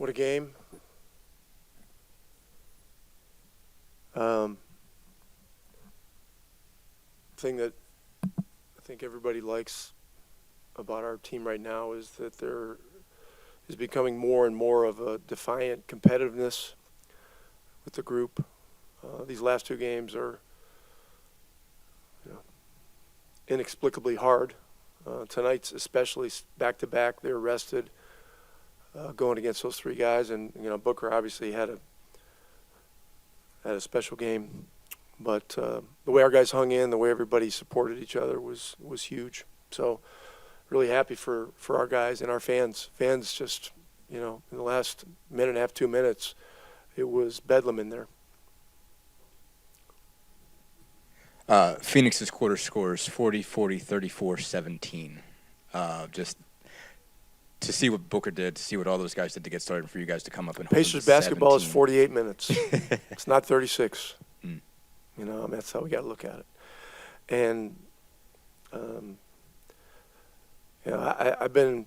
What a game. Thing that I think everybody likes about our team right now is that there is becoming more and more of a defiant competitiveness with the group. These last two games are inexplicably hard. Tonight's especially back-to-back. They're rested going against those three guys. And, Booker obviously had a special game. But the way our guys hung in, the way everybody supported each other was huge. So really happy for our guys and our fans. Fans just, in the last minute and a half, 2 minutes, it was bedlam in there. Phoenix's quarter scores 40, 34, 17. Just to see what Booker did, to see what all those guys did to get started, for you guys to come up and hold Pacers basketball is 48 minutes. It's not 36. That's how we got to look at it. And, I've been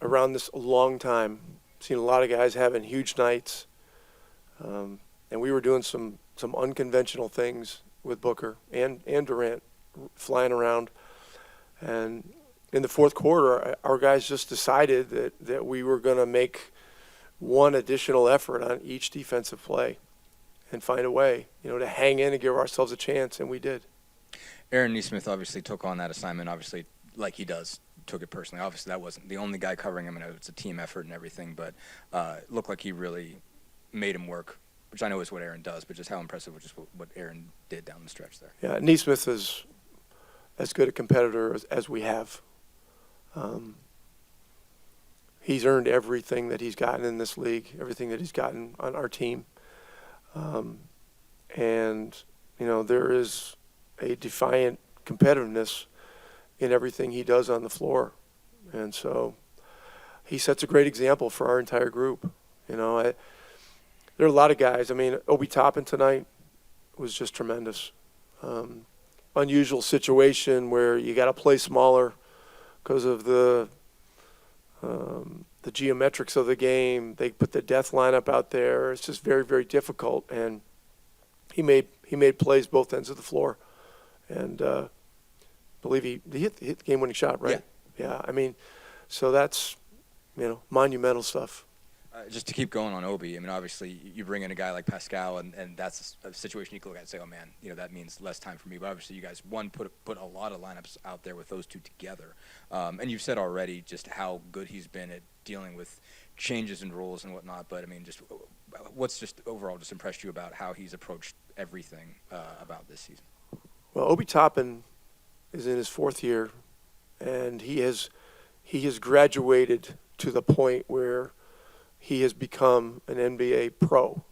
around this a long time, seen a lot of guys having huge nights. And we were doing some unconventional things with Booker and Durant flying around. And in the fourth quarter, our guys just decided that we were going to make one additional effort on each defensive play and find a way, to hang in and give ourselves a chance, and we did. Aaron Nesmith obviously took on that assignment, obviously, like he does, took it personally. Obviously, that wasn't the only guy covering him, and it's a team effort and everything, but it looked like he really made him work, which I know is what Aaron does, but just how impressive was just what Aaron did down the stretch there. Yeah, Nesmith is as good a competitor as we have. He's earned everything that he's gotten in this league, everything that he's gotten on our team. There is a defiant competitiveness in everything he does on the floor. And so he sets a great example for our entire group. There are a lot of guys. Obi Toppin tonight was just tremendous. Unusual situation where you got to play smaller because of the geometrics of the game. They put the death lineup out there. It's just very, very difficult. And he made plays both ends of the floor. And I believe he hit the game-winning shot, right? Yeah. So that's, monumental stuff. Just to keep going on Obi, obviously you bring in a guy like Pascal, and that's a situation you can look at and say, oh, man, that means less time for me. But obviously you guys, put a lot of lineups out there with those two together. And you've said already just how good he's been at dealing with changes in rules and whatnot. But, just what's just overall just impressed you about how he's approached everything about this season? Well, Obi Toppin is in his fourth year, and he has graduated to the point where he has become an NBA pro.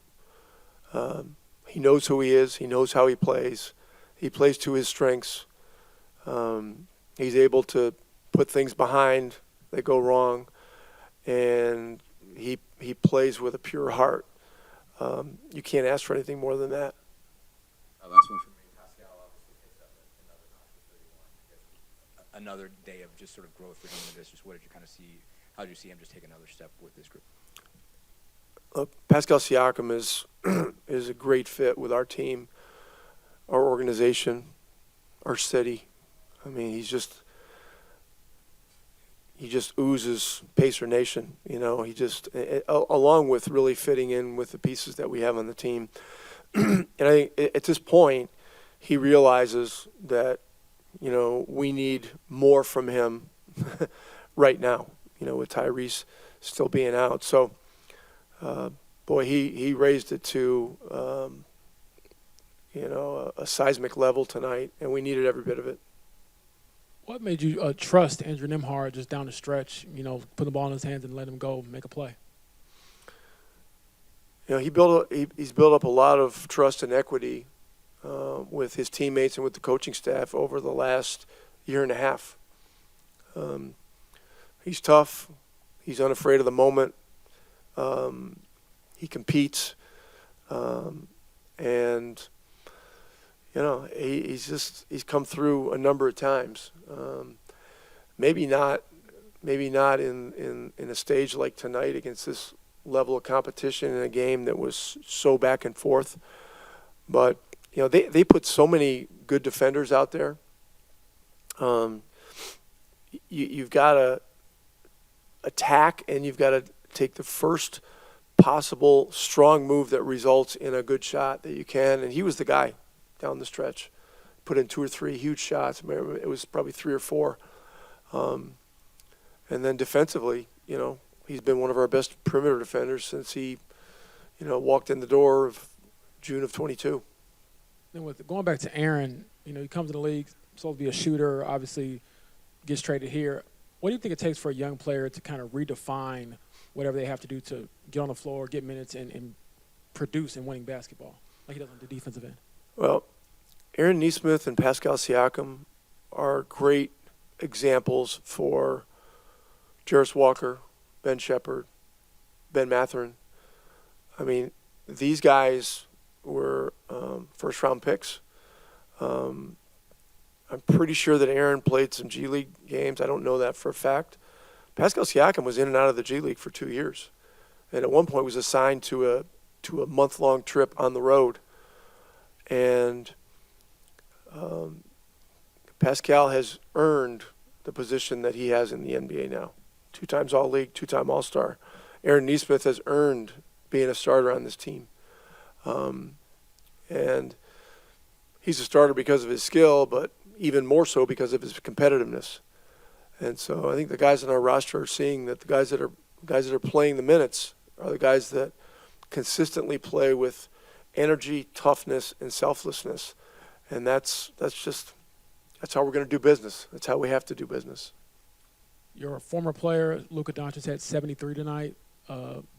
He knows who he is. He knows how he plays. He plays to his strengths. He's able to put things behind that go wrong, and he plays with a pure heart. You can't ask for anything more than that. Last one for me. Pascal obviously picks up another notch with 31. Another day of just sort of growth for him in this. Just what did you kind of see? How did you see him just take another step with this group? Pascal Siakam is a great fit with our team, our organization, our city. He just oozes Pacer Nation. He just, along with really fitting in with the pieces that we have on the team. And I think at this point, he realizes that, we need more from him right now, with Tyrese still being out. So, he raised it to, a seismic level tonight, and we needed every bit of it. What made you trust Andrew Nembhard just down the stretch, put the ball in his hands and let him go make a play? He's built up a lot of trust and equity with his teammates and with the coaching staff over the last year and a half. He's tough. He's unafraid of the moment. He competes, and he's come through a number of times. Maybe not in a stage like tonight against this level of competition in a game that was so back and forth. But, they put so many good defenders out there. You've got to attack, and you've got to take the first possible strong move that results in a good shot that you can. And he was the guy down the stretch. Put in 2 or 3 huge shots. It was probably 3 or 4. And then defensively, he's been one of our best perimeter defenders since he, walked in the door of June of 22. And with going back to Aaron, he comes to the league, supposed to be a shooter, obviously gets traded here. What do you think it takes for a young player to kind of redefine whatever they have to do to get on the floor, get minutes, and produce in winning basketball like he does on the defensive end? Well, Aaron Nesmith and Pascal Siakam are great examples for Jarris Walker, Ben Shepherd, Ben Mathurin. I mean, these guys were first-round picks. I'm pretty sure that Aaron played some G League games. I don't know that for a fact. Pascal Siakam was in and out of the G League for 2 years, and at one point was assigned to a month-long trip on the road. And Pascal has earned the position that he has in the NBA now. 2 times All-League, 2-time All-Star. Aaron Nesmith has earned being a starter on this team. And he's a starter because of his skill, but even more so because of his competitiveness. And so I think the guys on our roster are seeing that the guys that are playing the minutes are the guys that consistently play with energy, toughness, and selflessness. And that's how we're going to do business. That's how we have to do business. Your former player, Luka Doncic, had 73 tonight.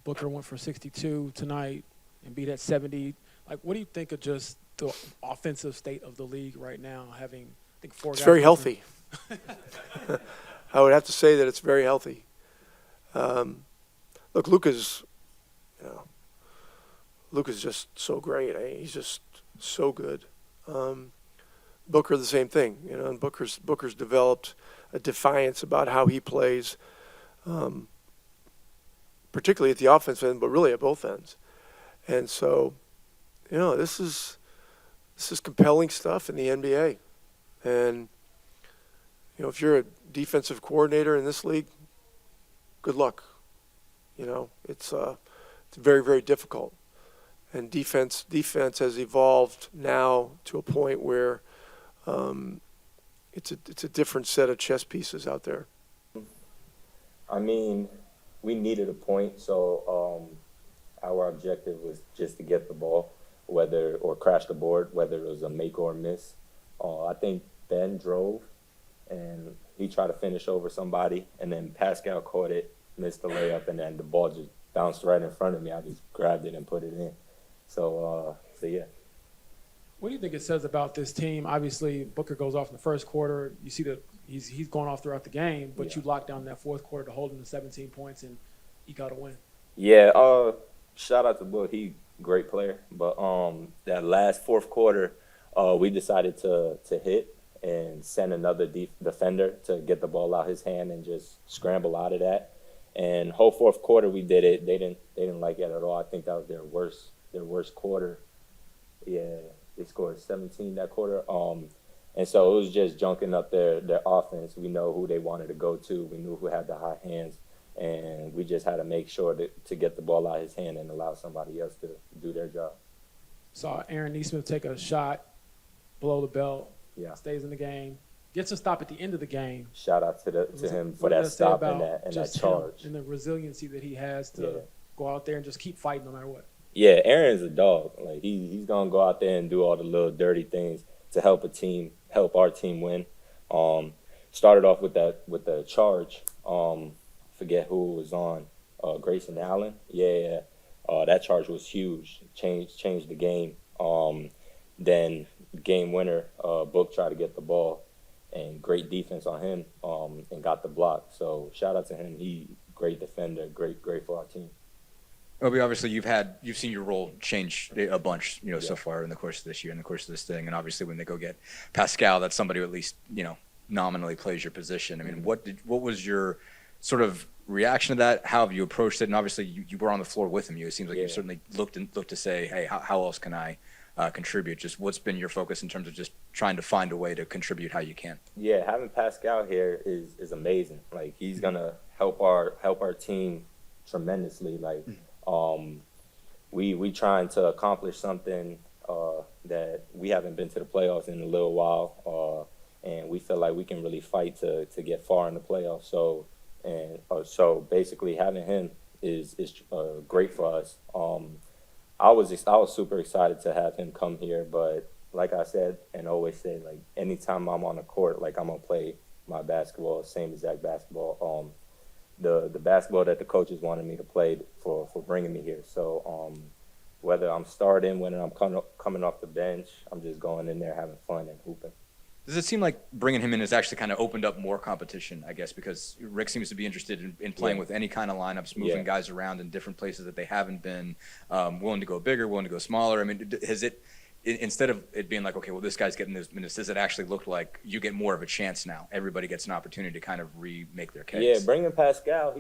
Booker went for 62 tonight and beat at 70. What do you think of just the offensive state of the league right now, having, I think, 4 guys? It's very healthy. I would have to say that it's very healthy. Look, Luka's just so great. He's just so good. Booker, the same thing. And Booker's developed a defiance about how he plays, particularly at the offensive end, but really at both ends. And so, this is compelling stuff in the NBA. And if you're a defensive coordinator in this league, good luck. It's very, very difficult. And defense has evolved now to a point where it's a different set of chess pieces out there. I mean, we needed a point, so our objective was just to get the ball, or crash the board, whether it was a make or miss. I think Ben drove, and he tried to finish over somebody, and then Pascal caught it, missed the layup, and then the ball just bounced right in front of me. I just grabbed it and put it in. So yeah. What do you think it says about this team? Obviously, Booker goes off in the first quarter. You see that he's going off throughout the game, but you locked down that fourth quarter to hold him to 17 points, and he got a win. Yeah, shout out to Book. He great player. But that last fourth quarter, we decided to hit and send another defender to get the ball out his hand and just scramble out of that. And whole fourth quarter we did it. They didn't like it at all. I think that was their worst quarter. Yeah, they scored 17 that quarter. And so it was just junking up their offense. We know who they wanted to go to. We knew who had the hot hands. And we just had to make sure to get the ball out of his hand and allow somebody else to do their job. Saw Aaron Nesmith take a shot below the belt. Yeah. Stays in the game. Gets a stop at the end of the game. Shout out to him for that stop and that charge. And the resiliency that he has to go out there and just keep fighting no matter what. Yeah, Aaron's a dog. Like he's gonna go out there and do all the little dirty things to help our team win. Started off with the charge. Forget who it was on. Grayson Allen. Yeah. That charge was huge. Changed the game. Then game winner, Book tried to get the ball, and great defense on him, and got the block. So shout out to him. He great defender, great for our team. Obi, obviously you've seen your role change a bunch, so far in the course of this year, in the course of this thing, and obviously when they go get Pascal, that's somebody who at least nominally plays your position. I mean, what was your sort of reaction to that? How have you approached it? And obviously, you were on the floor with him. It seems like you Yeah. certainly looked to say, hey, how else can I contribute? Just what's been your focus in terms of just trying to find a way to contribute how you can? Yeah, having Pascal here is amazing. Like he's gonna help our team tremendously. Like we trying to accomplish something that we haven't been to the playoffs in a little while, and we feel like we can really fight to get far in the playoffs. So basically having him is great for us. I was super excited to have him come here, but like I said and always say, like anytime I'm on the court, like I'm gonna play my basketball, same exact basketball. The basketball that the coaches wanted me to play for bringing me here. So whether I'm starting, whether I'm coming off the bench, I'm just going in there having fun and hooping. Does it seem like bringing him in has actually kind of opened up more competition, I guess, because Rick seems to be interested in playing with any kind of lineups, moving guys around in different places that they haven't been, willing to go bigger, willing to go smaller? I mean, has it, instead of it being like, okay, well, this guy's getting those minutes, does it actually look like you get more of a chance now? Everybody gets an opportunity to kind of remake their case. Yeah, bringing Pascal,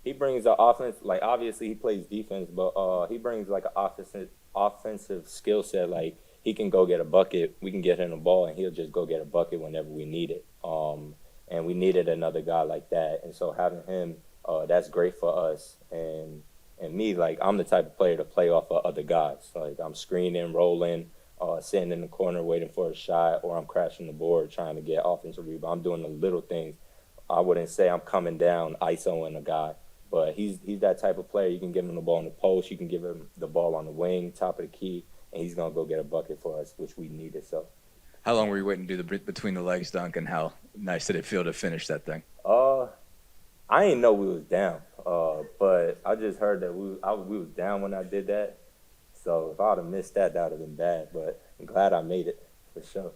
he brings the offense. Like obviously he plays defense, but he brings like an offensive skill set. Like he can go get a bucket. We can get him the ball, and he'll just go get a bucket whenever we need it. And we needed another guy like that, and so having him, that's great for us. And me, like I'm the type of player to play off of other guys. Like I'm screening, rolling, sitting in the corner waiting for a shot, or I'm crashing the board trying to get offensive rebound. I'm doing the little things. I wouldn't say I'm coming down, ISOing a guy, but he's that type of player. You can give him the ball in the post, you can give him the ball on the wing, top of the key, and he's gonna go get a bucket for us, which we needed. So, how long were you waiting to do the between the legs dunk, and how nice did it feel to finish that thing? I didn't know we was down, but I just heard that we was down when I did that. So if I'd have missed that, that would have been bad. But I'm glad I made it for sure.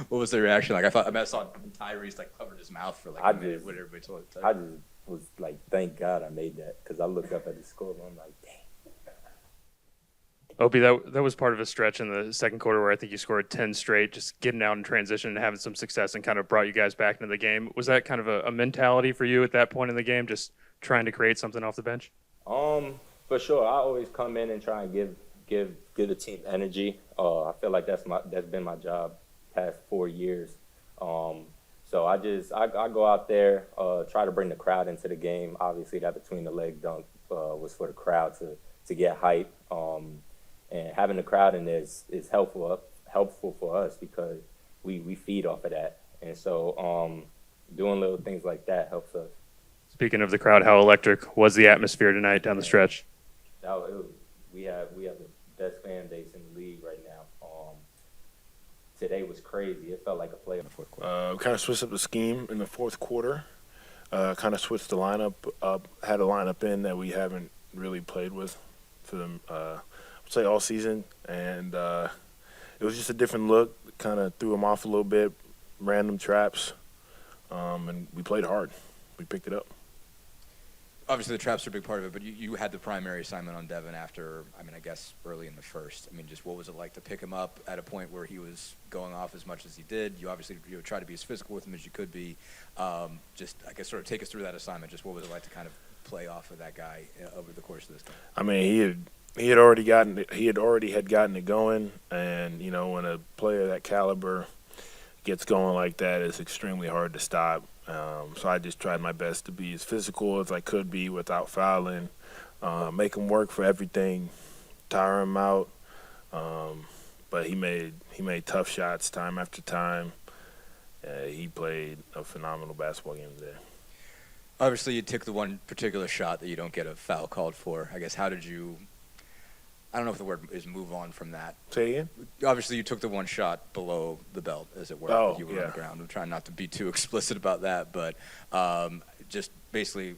What was the reaction like? I saw Tyrese like covered his mouth for like a minute. What everybody told him. I just was like, thank God I made that, because I looked up at the score and I'm like, dang. Obi, that was part of a stretch in the second quarter where I think you scored 10 straight, just getting out in transition and having some success, and kind of brought you guys back into the game. Was that kind of a mentality for you at that point in the game, just trying to create something off the bench? For sure. I always come in and try and give the team energy. I feel like that's been my job past 4 years. So I go out there, try to bring the crowd into the game. Obviously that between the leg dunk was for the crowd to get hype. And having the crowd in there is helpful for us, because we feed off of that. And so doing little things like that helps us. Speaking of the crowd, how electric was the atmosphere tonight down the stretch? We have the best fan base in the league right now. Today was crazy. It felt like a playoff. We kind of switched up the scheme in the fourth quarter. Kind of switched the lineup up. Had a lineup in that we haven't really played with for them. Say all season, and it was just a different look. Kind of threw them off a little bit, random traps, and we played hard. We picked it up. Obviously, the traps are a big part of it, but you had the primary assignment on Devin after, I guess, early in the first. Just what was it like to pick him up at a point where he was going off as much as he did? You obviously tried to be as physical with him as you could be. Just, I guess, sort of take us through that assignment. Just what was it like to kind of play off of that guy over the course of this game? He had already gotten it going, and when a player that caliber gets going like that, it's extremely hard to stop. So I just tried my best to be as physical as I could be without fouling, make him work for everything, tire him out. But he made tough shots time after time. He played a phenomenal basketball game today. Obviously, you took the one particular shot that you don't get a foul called for. I guess, how did you – I don't know if the word is move on from that. Say again? Obviously, you took the one shot below the belt, as it were. Oh, you were yeah. on the ground. I'm trying not to be too explicit about that, but just basically,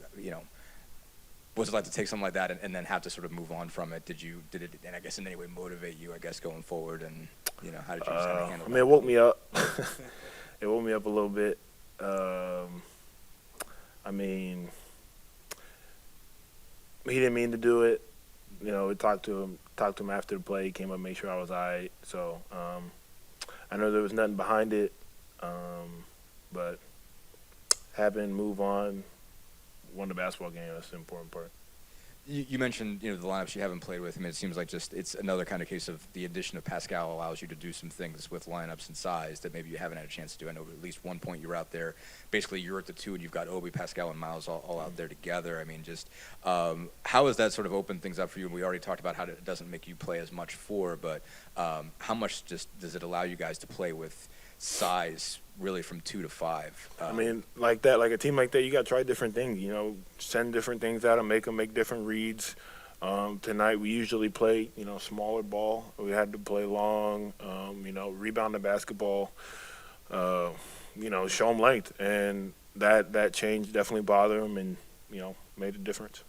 what's it like to take something like that and then have to sort of move on from it? Did it, and I guess in any way motivate you, I guess, going forward? And, how did you just kind of handle that? It woke me up. It woke me up a little bit. He didn't mean to do it. We talked to him after the play. He came up, made sure I was all right. So I know there was nothing behind it, but move on. won the basketball game. That's the important part. You mentioned, the lineups you haven't played with. I mean, it seems like it's another kind of case of the addition of Pascal allows you to do some things with lineups and size that maybe you haven't had a chance to do. I know at least one point you were out there. Basically, you're at the 2, and you've got Obi, Pascal, and Miles all out there together. I mean, just how has that sort of opened things up for you? And we already talked about how it doesn't make you play as much 4, but how much just does it allow you guys to play with size really from 2 to 5? I mean, like a team like that, you got to try different things, send different things out and make them make different reads. Tonight we usually play, smaller ball. We had to play long, rebound the basketball, show them length. And that change definitely bothered them and, made a difference.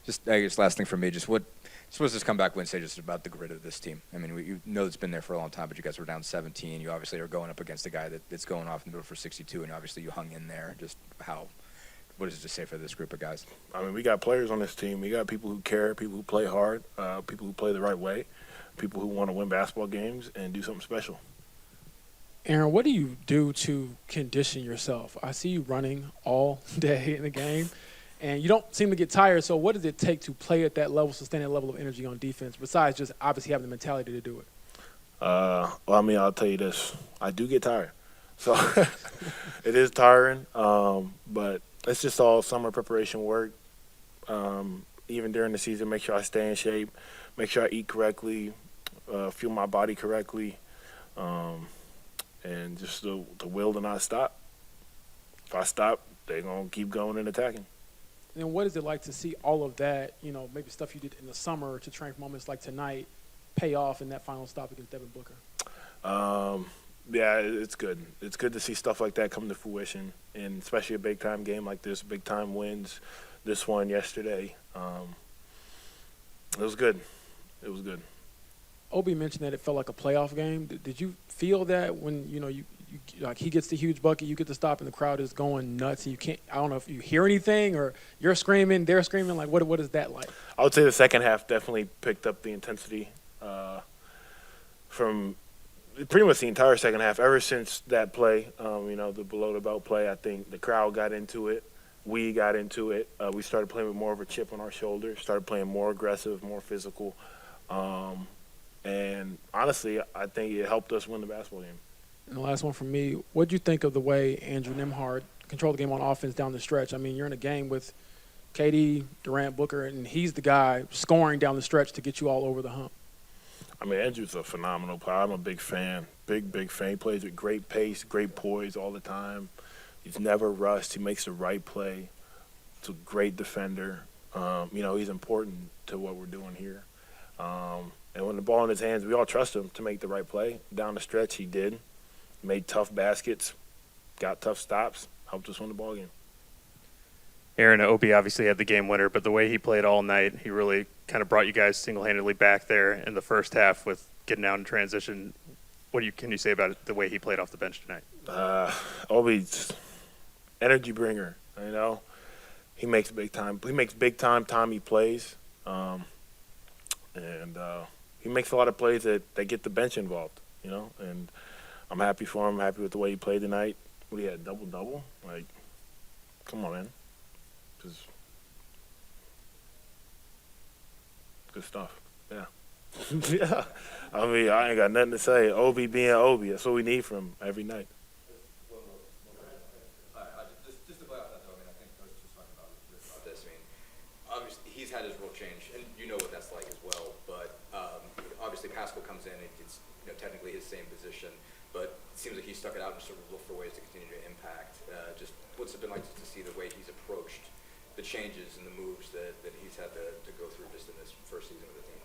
Just, I guess, last thing for me, just what supposed to come back Wednesday just about the grit of this team. I mean, you know it's been there for a long time, but you guys were down 17. You obviously are going up against a guy that's going off in the middle for 62, and obviously you hung in there. Just what does it just say for this group of guys? I mean, we got players on this team. We got people who care, people who play hard, people who play the right way, people who want to win basketball games and do something special. Aaron, what do you do to condition yourself? I see you running all day in the game. And you don't seem to get tired, so what does it take to play at that level, sustain that level of energy on defense, besides just obviously having the mentality to do it? Well, I mean, I'll tell you this. I do get tired. So it is tiring, but it's just all summer preparation work. Even during the season, make sure I stay in shape, make sure I eat correctly, fuel my body correctly, and just the will to not stop. If I stop, they're going to keep going and attacking. And then what is it like to see all of that, maybe stuff you did in the summer to train for moments like tonight pay off in that final stop against Devin Booker? Yeah, it's good. It's good to see stuff like that come to fruition, and especially a big-time game like this, big-time wins, this one yesterday. It was good. It was good. Obi mentioned that it felt like a playoff game. Did you feel that when, you like he gets the huge bucket, you get to stop, and the crowd is going nuts, and you can't – I don't know if you hear anything or you're screaming, they're screaming. Like, what is that like? I would say the second half definitely picked up the intensity from pretty much the entire second half. Ever since that play, the below-the-belt play, I think the crowd got into it. We got into it. We started playing with more of a chip on our shoulder, started playing more aggressive, more physical. And honestly, I think it helped us win the basketball game. And the last one from me, what do you think of the way Andrew Nembhard controlled the game on offense down the stretch? I mean, you're in a game with KD, Durant, Booker, and he's the guy scoring down the stretch to get you all over the hump. I mean, Andrew's a phenomenal player. I'm a big fan, big fan. He plays with great pace, great poise all the time. He's never rushed. He makes the right play. He's a great defender. He's important to what we're doing here. And when the ball in his hands, we all trust him to make the right play. Down the stretch, he did. Made tough baskets, got tough stops, helped us win the ball game. Aaron, Obi obviously had the game winner, but the way he played all night, he really kind of brought you guys single-handedly back there in the first half with getting out in transition. Can you say about it, the way he played off the bench tonight? Obi's energy bringer. He makes big time. He makes big time he plays, and he makes a lot of plays that get the bench involved. And I'm happy for him. I'm happy with the way he played tonight. What he had, double-double? Like, come on, man. Just good stuff. Yeah. Yeah. I mean, I ain't got nothing to say. Obi being Obi, that's what we need from him every night. Just to play off that, though, I think let's just talk about this. Obviously, he's had his role change, and you know what that's like as well. But obviously, Pascal comes in, and it's technically his same position, but it seems like he stuck it out and sort of looked for ways to continue to impact. Just what's it been like to see the way he's approached the changes and the moves that he's had to go through just in this first season of the team?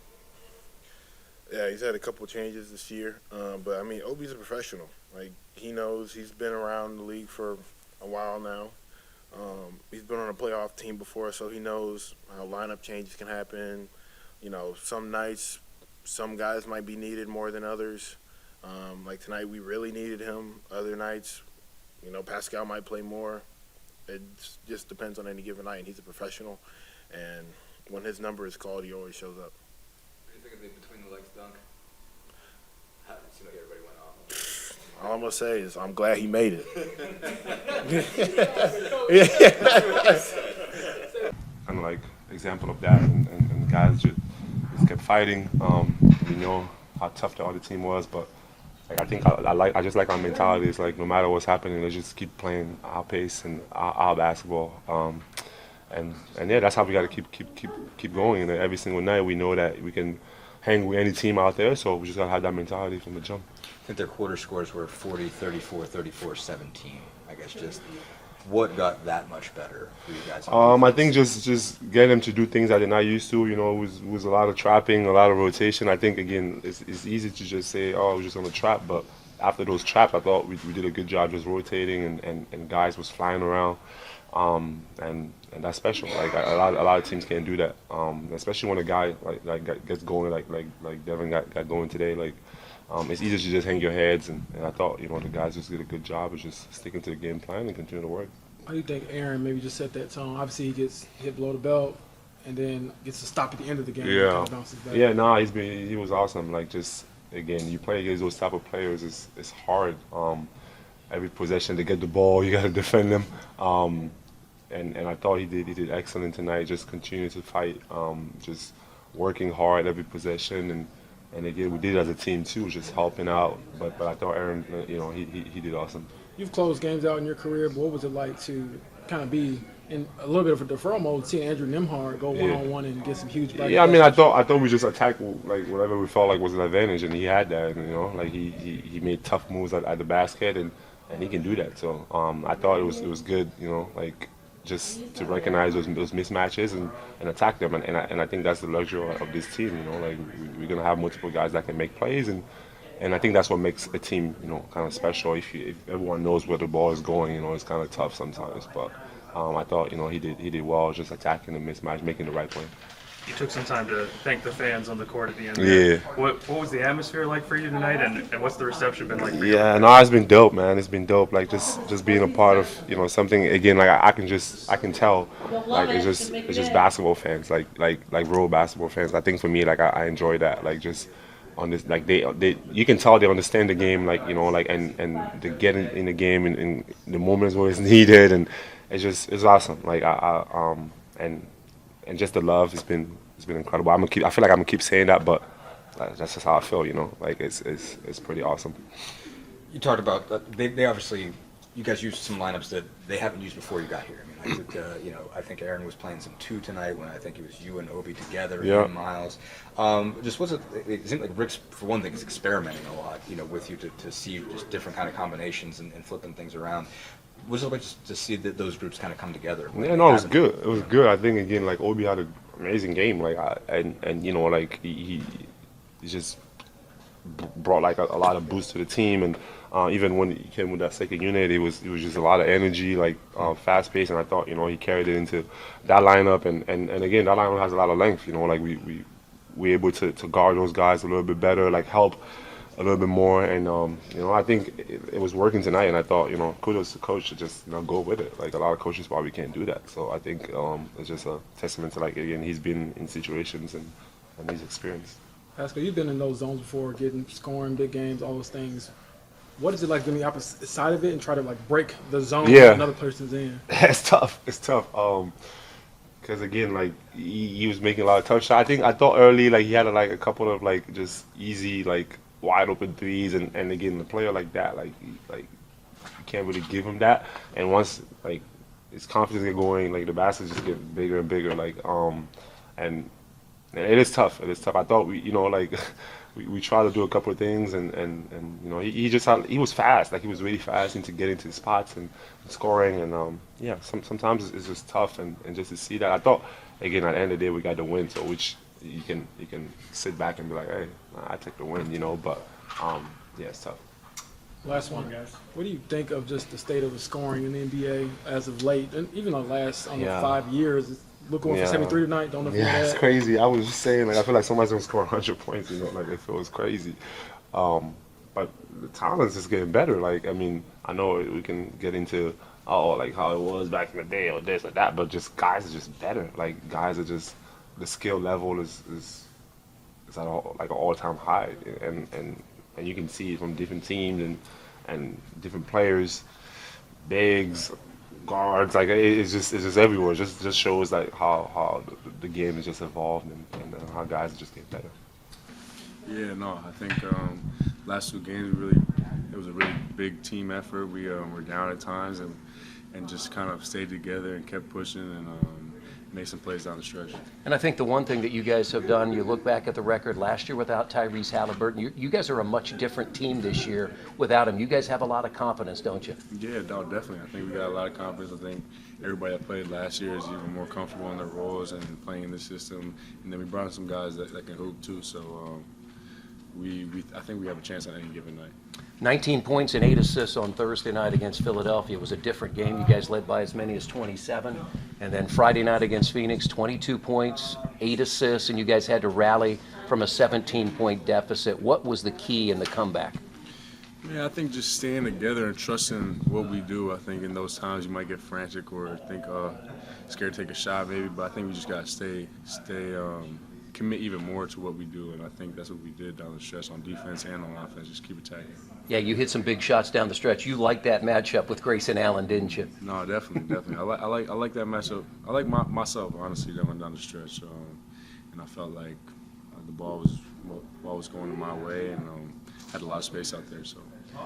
Yeah, he's had a couple changes this year, but I mean, Obi's a professional. Like, he knows. He's been around the league for a while now. He's been on a playoff team before, so he knows how lineup changes can happen. Some nights, some guys might be needed more than others. Like tonight, we really needed him. Other nights, Pascal might play more. It just depends on any given night, and he's a professional. And when his number is called, he always shows up. What do you think of the between-the-legs dunk? It seemed like everybody went off. All I'm going to say is I'm glad he made it. kind of like example of that, and guys just kept fighting. We know how tough the other team was, but like, I think I just like our mentality. It's like no matter what's happening, let's just keep playing our pace and our basketball. And yeah, that's how we got to keep going. And every single night, we know that we can hang with any team out there. So we just got to have that mentality from the jump. I think their quarter scores were 40, 34, 34, 17. I guess just what got that much better for you guys? I think just get them to do things that they're not used to. You know, it was a lot of trapping, a lot of rotation. I think again, it's easy to just say, oh, we're just gonna trap, but after those traps, I thought we did a good job just rotating and guys was flying around, and that's special. Like a lot of teams can't do that, especially when a guy like gets going like Devin got going today. Like it's easy to just hang your heads, and I thought the guys just did a good job of just sticking to the game plan and continue to work. How do you think Aaron maybe just set that tone? Obviously, he gets hit below the belt and then gets to stop at the end of the game. Yeah, And bounces back. yeah, nah, he was awesome. Like just again, you play against those type of players, it's hard. Every possession to get the ball, you got to defend them. And I thought he did excellent tonight. Just continue to fight, just working hard every possession, and again we did it as a team too, just helping out. But I thought Aaron, he did awesome. You've closed games out in your career, but what was it like to kind of be in a little bit of a deferral mode, see Andrew Nembhard go one-on-one and get some huge breaks? Yeah, I mean, I thought we just attacked like whatever we felt like was an advantage, and he had that. Like he made tough moves at the basket, and he can do that. So I thought it was good, like just to recognize those mismatches and attack them, and I think that's the luxury of this team. Like we're gonna have multiple guys that can make plays, and I think that's what makes a team, kind of special. If everyone knows where the ball is going, it's kind of tough sometimes. But I thought, he did well, just attacking the mismatch, making the right play. You took some time to thank the fans on the court at the end. Yeah. What was the atmosphere like for you tonight, and what's the reception been like for you? Yeah, no, it's been dope, man. It's been dope. Like just being a part of something again. Like I can tell, like it's just basketball fans, like real basketball fans. I think for me, like I enjoy that. Like just on this, like they you can tell they understand the game, like and they get in the game in the moments where it's needed, and it's awesome. Like and just the love has been incredible. I feel like I'm gonna keep saying that, but that's just how I feel. Like it's pretty awesome. You talked about they obviously, you guys used some lineups that they haven't used before you got here. I mean, I think Aaron was playing some 2 tonight when I think it was you and Obi together, Yeah. and Miles. Just it seemed like Rick's, for one thing, is experimenting a lot, with you to see just different kind of combinations and flipping things around. What was it like to see those groups kind of come together? Yeah, no, it was good. It was good. I think again, like Obi had an amazing game. Like like he just brought like a lot of boost to the team, and even when he came with that second unit, it was just a lot of energy, like fast pace, and I thought he carried it into that lineup, and again that lineup has a lot of length. Like we're able to guard those guys a little bit better, like help a little bit more, and I think it was working tonight, and I thought kudos to coach to just go with it. Like a lot of coaches probably can't do that, so I think it's just a testament to like again he's been in situations and he's experienced. Pascal, you've been in those zones before, scoring big games, all those things. What is it like being the opposite side of it and try to like break the zone that another person's in? It's tough. Because again, like he was making a lot of tough shots. I thought early like he had like a couple of like just easy like wide open threes, and again the player like that like you can't really give him that. And once like his confidence get going, like the baskets just get bigger and bigger. Like and it is tough. It is tough. I thought we tried to do a couple of things, and he was fast. Like he was really fast into getting to the spots and scoring, and sometimes it's just tough, and just to see that. I thought again at the end of the day we got the win, so which you can sit back and be like, hey, I take the win, but it's tough. Last one, guys. What do you think of just the state of the scoring in the NBA as of late, and even the last 5 years? Looking for 73 tonight. Don't know if it's crazy. I was just saying, like I feel like somebody's gonna score 100 points. Like it feels crazy. But the talent's just getting better. Like I mean, I know we can get into like how it was back in the day or this or that, but just guys are just better. Like guys are just the skill level is at like an all-time high, and you can see it from different teams and different players, bigs, guards. Like it's just everywhere. It just shows like how the game is just evolved and how guys just get better. Yeah, no, I think last 2 games it was a really big team effort. We were down at times and just kind of stayed together and kept pushing and made some plays down the stretch. And I think the one thing that you guys have done, you look back at the record last year without Tyrese Halliburton, you guys are a much different team this year without him. You guys have a lot of confidence, don't you? Yeah, no, definitely. I think we got a lot of confidence. I think everybody that played last year is even more comfortable in their roles and playing in the system. And then we brought in some guys that can hoop too. So I think we have a chance on any given night. 19 points and 8 assists on Thursday night against Philadelphia. It was a different game. You guys led by as many as 27. And then Friday night against Phoenix, 22 points, 8 assists, and you guys had to rally from a 17-point deficit. What was the key in the comeback? Yeah, I think just staying together and trusting what we do. I think in those times you might get frantic or think scared to take a shot maybe, but I think we just got to stay commit even more to what we do, and I think that's what we did down the stretch on defense and on offense. Just keep attacking. Yeah, you hit some big shots down the stretch. You liked that matchup with Grayson Allen, didn't you? No, definitely. I like that matchup. I like myself honestly that went down the stretch, and I felt like the ball was going my way and had a lot of space out there.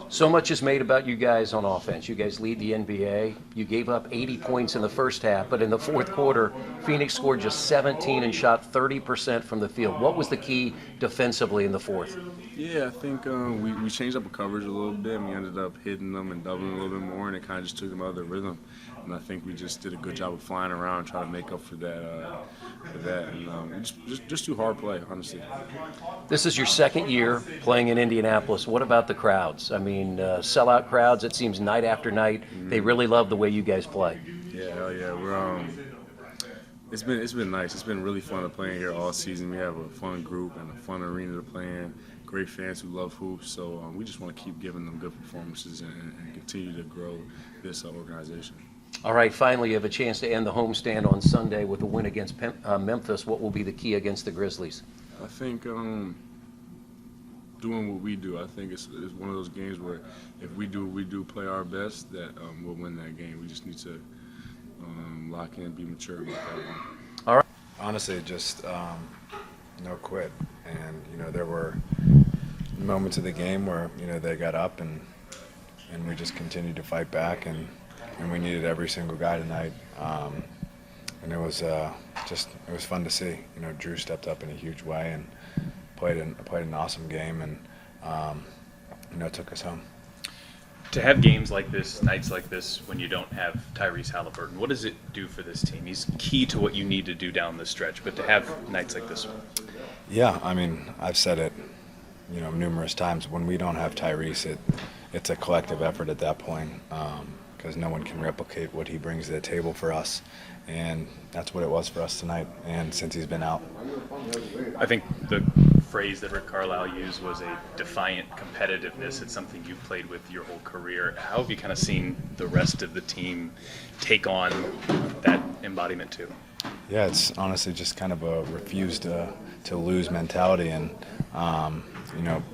So much is made about you guys on offense. You guys lead the NBA. You gave up 80 points in the first half, but in the fourth quarter, Phoenix scored just 17 and shot 30% from the field. What was the key defensively in the fourth? Yeah, I think we changed up the coverage a little bit, and we ended up hitting them and doubling a little bit more, and it kind of just took them out of their rhythm. And I think we just did a good job of flying around, trying to make up for that. And just too hard play, honestly. This is your second year playing in Indianapolis. What about the crowds? I mean, sellout crowds, it seems night after night. They really love the way you guys play. Yeah, hell yeah. We're it's been nice. It's been really fun to play here all season. We have a fun group and a fun arena to play in. Great fans who love hoops. So we just want to keep giving them good performances and continue to grow this organization. All right, finally, you have a chance to end the homestand on Sunday with a win against Memphis. What will be the key against the Grizzlies? I think doing what we do. I think it's one of those games where if we do what we do, play our best, that we'll win that game. We just need to lock in, be mature about that one. All right. Honestly, just no quit. And, there were moments of the game where, they got up and we just continued to fight back and we needed every single guy tonight. And it was fun to see. Drew stepped up in a huge way and played an awesome game and took us home. To have games like this, nights like this, when you don't have Tyrese Halliburton, what does it do for this team? He's key to what you need to do down the stretch, but to have nights like this one. Yeah, I mean, I've said it, numerous times. When we don't have Tyrese, it's a collective effort at that point because no one can replicate what he brings to the table for us. And that's what it was for us tonight, and since he's been out. I think the phrase that Rick Carlisle used was a defiant competitiveness. It's something you've played with your whole career. How have you kind of seen the rest of the team take on that embodiment too? Yeah, it's honestly just kind of a refuse to lose mentality, and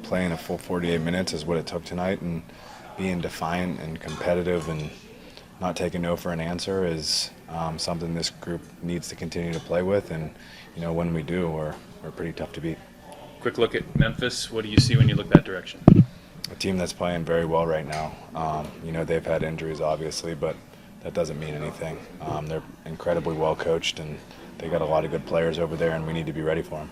playing a full 48 minutes is what it took tonight, and being defiant and competitive and not taking no for an answer is something this group needs to continue to play with, and when we do, we're pretty tough to beat. Quick look at Memphis. What do you see when you look that direction? A team that's playing very well right now. They've had injuries, obviously, but that doesn't mean anything. They're incredibly well coached, and they got a lot of good players over there, and we need to be ready for them.